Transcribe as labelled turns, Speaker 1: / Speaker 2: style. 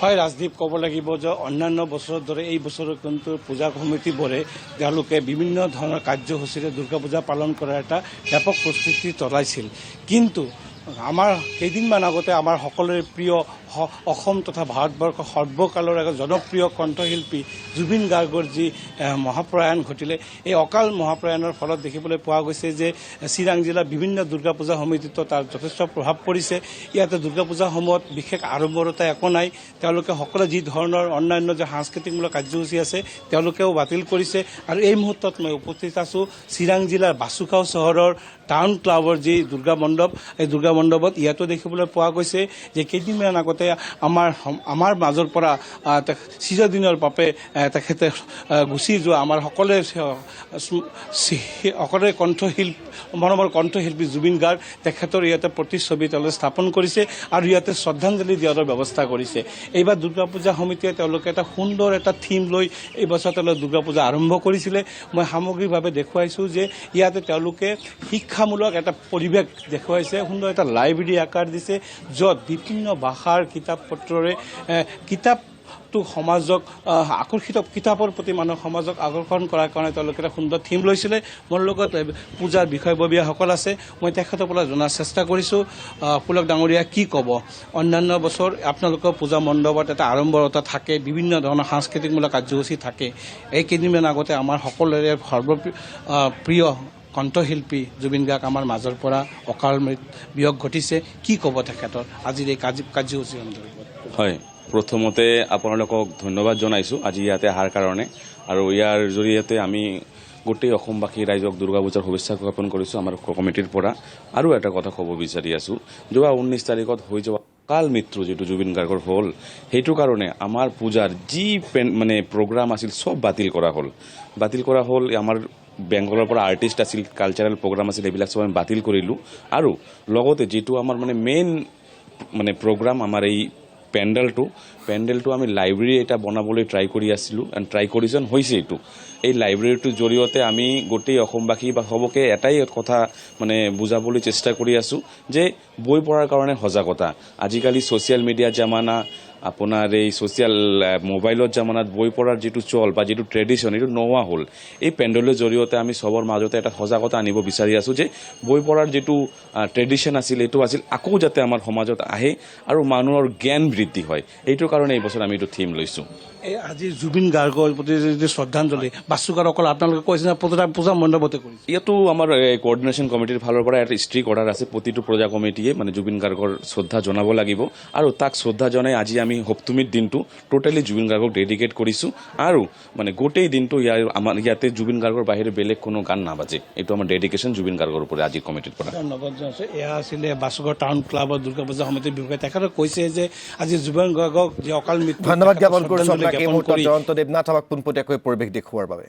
Speaker 1: হয় ৰাজদীপ, ক'ব লাগিব যে অন্যান্য বছৰৰ দৰে এই বছৰৰ কিন্তু পূজা কমিটিবোৰে তেওঁলোকে বিভিন্ন ধৰণৰ কাৰ্যসূচীৰে দুৰ্গা পূজা পালন কৰাৰ এটা ব্যাপক প্ৰস্তুতি চলাইছিল। কিন্তু আমাৰ কেইদিনমান আগতে আমাৰ সকলোৰে প্ৰিয় অসম তথা ভাৰতবৰ্ষৰ সৰ্বকালৰ এক জনপ্ৰিয় কণ্ঠশিল্পী জুবিন গাৰ্গৰ যি মহাপ্ৰয়াণ ঘটিলে, এই অকাল মহাপ্ৰয়াণৰ ফলত দেখিবলৈ পোৱা গৈছে যে চিৰাং জিলাৰ বিভিন্ন দুৰ্গা পূজা সমিতিতো তাৰ যথেষ্ট প্ৰভাৱ পৰিছে। ইয়াতে দুৰ্গা পূজাসমূহত বিশেষ আড়ম্বৰতা একো নাই। তেওঁলোকে সকলো যি ধৰণৰ অন্যান্য যে সাংস্কৃতিকমূলক কাৰ্যসূচী আছে তেওঁলোকেও বাতিল কৰিছে। আৰু এই মুহূৰ্তত মই উপস্থিত আছোঁ চিৰাং জিলাৰ বাচুগাঁও চহৰৰ টাউন ক্লাবৰ যি দুৰ্গা মণ্ডপ, এই দুৰ্গা মণ্ডপত ইয়াতো দেখিবলৈ পোৱা গৈছে যে কেইদিনমান আগতে আমাৰ মাজৰ পৰা চিৰদিনৰ বাবে তেখেতে গুচি যোৱা আমাৰ সকলোৰে মনোমৰ কণ্ঠশিল্পী জুবিন গাৰ্গ, তেখেতৰ ইয়াতে প্ৰতিচ্ছবি তেওঁলোকে স্থাপন কৰিছে আৰু ইয়াতে শ্ৰদ্ধাঞ্জলি দিয়াৰ ব্যৱস্থা কৰিছে। এইবাৰ দুৰ্গা পূজা সমিতিয়ে তেওঁলোকে এটা সুন্দৰ এটা থিম লৈ এইবছৰ তেওঁলোকে দুৰ্গা পূজা আৰম্ভ কৰিছিলে। মই সামগ্ৰিকভাৱে দেখুৱাইছোঁ যে ইয়াতে তেওঁলোকে শিক্ষামূলক এটা পৰিৱেশ দেখুৱাইছে, সুন্দৰ এটা লাইব্ৰেৰী আকাৰ দিছে, য'ত বিভিন্ন ভাষাৰ কিতাপ পত্ৰৰে কিতাপটো সমাজক আকৰ্ষিত, কিতাপৰ প্ৰতি মানুহৰ সমাজক আকৰ্ষণ কৰাৰ কাৰণে তেওঁলোকে এটা সুন্দৰ থিম লৈছিলে। মোৰ লগত পূজাৰ বিষয়ববীয়াসকল আছে, মই তেখেতৰ পৰা জনাৰ চেষ্টা কৰিছোঁ। পুলক ডাঙৰীয়া, কি ক'ব? অন্যান্য বছৰ আপোনালোকৰ পূজা মণ্ডপত এটা আড়ম্বৰতা থাকে, বিভিন্ন ধৰণৰ সাংস্কৃতিকমূলক কাৰ্যসূচী থাকে। এই কেইদিনমান আগতে আমাৰ সকলোৰে সৰ্বপ্ৰিয় কণ্ঠশিল্পী জুবিন গাৰ্গ আমাৰ মাজৰ পৰা অকাল বিয়োগ ঘটিছে। কি ক'ব তেখেতৰ আজিৰ এই কাৰ্যসূচী সন্দৰ্ভত?
Speaker 2: হয়, প্ৰথমতে আপোনালোকক ধন্যবাদ জনাইছোঁ আজি ইয়াতে অহাৰ কাৰণে। আৰু ইয়াৰ জৰিয়তে আমি গোটেই অসমবাসী ৰাইজক দুৰ্গা পূজাৰ শুভেচ্ছা জ্ঞাপন কৰিছোঁ আমাৰ কমিটিৰ পৰা। আৰু এটা কথা ক'ব বিচাৰি আছোঁ, যোৱা 19 তাৰিখত হৈ যোৱা অকাল মৃত্যু যিটো জুবিন গাৰ্গৰ হ'ল, সেইটো কাৰণে আমাৰ পূজাৰ যি প্ৰগ্ৰাম আছিল চব বাতিল কৰা হ'ল। আমাৰ বেংগলৰ পৰা আৰ্টিষ্ট আছিল, কালচাৰেল প্ৰগ্ৰাম আছিল, এইবিলাক চব আমি বাতিল কৰিলোঁ। আৰু লগতে যিটো আমাৰ মেইন প্ৰগ্ৰাম, আমাৰ এই পেণ্ডেলটো আমি লাইব্ৰেৰী এটা বনাবলৈ ট্ৰাই কৰি আছিলোঁ, ট্ৰাই কৰিজন হৈছে। এই লাইব্ৰেৰীটোৰ জৰিয়তে আমি গোটেই অসমবাসী বা সবকে এটাই কথা বুজাবলৈ চেষ্টা কৰি আছোঁ যে বই পঢ়াৰ কাৰণে সজাগতা। আজিকালি ছ'চিয়েল মিডিয়া জামানা, আপোনাৰ এই ছ'চিয়েল মোবাইলত জামানাত বই পঢ়াৰ যিটো চল বা যিটো ট্ৰেডিশ্যন, এইটো নোহোৱা হ'ল। এই পেণ্ডেলৰ জৰিয়তে আমি চবৰ মাজতে এটা সজাগতা আনিব বিচাৰি আছোঁ যে বই পঢ়াৰ যিটো ট্ৰেডিশ্যন আছিল, এইটো আছিল আকৌ যাতে আমাৰ সমাজত আহে আৰু মানুহৰ জ্ঞান বৃদ্ধি হয়। এইটোৰ কাৰণে এই বছৰ আমি এইটো থিম লৈছোঁ।
Speaker 1: এই আজি জুবিন গাৰ্গৰ প্ৰতি যদি শ্ৰদ্ধাঞ্জলি বাচুগাঁৱৰ অকল আপোনালোকে কৈছে না পূজা মণ্ডপতে কৰিছে?
Speaker 2: ইয়াতো আমাৰ কোঅৰ্ডিনেশ্যন কমিটিৰ ফালৰ পৰা এটা ষ্ট্ৰিক্ট অৰ্ডাৰ আছে, প্ৰতিটো পূজা কমিটিয়ে জুবিন গাৰ্গৰ শ্ৰদ্ধা জনাব লাগিব। আৰু তাক শ্ৰদ্ধা জনাই আজি আমি সপ্তমীৰ দিনটো টোটেলি জুবিন গাৰ্গক ডেডিকেট কৰিছোঁ। আৰু গোটেই দিনটো আমাৰ ইয়াতে জুবিন গাৰ্গৰ বাহিৰে বেলেগ কোনো গান নাবাজে। এইটো আমাৰ ডেডিকেশ্যন জুবিন গাৰ্গৰ ওপৰত আজি কমিটিৰ পৰা।
Speaker 1: ধন্যবাদ জনাইছোঁ। এয়া আছিলে বাচুগাঁও টাউন ক্লাবৰ দুৰ্গা পূজা সমিতিৰ বিষয়ে। তেখেতে কৈছে যে আজি জুবিন গাৰ্গক যি অকাল মৃত্যু,
Speaker 3: ধন্যবাদ জ্ঞাপন কৰিছোঁ আপোনাক এই মুহূৰ্তত জয়ন্ত দেৱনাথ আমাক পোনপটীয়াকৈ পৰিৱেশ দেখুওৱাৰ বাবে।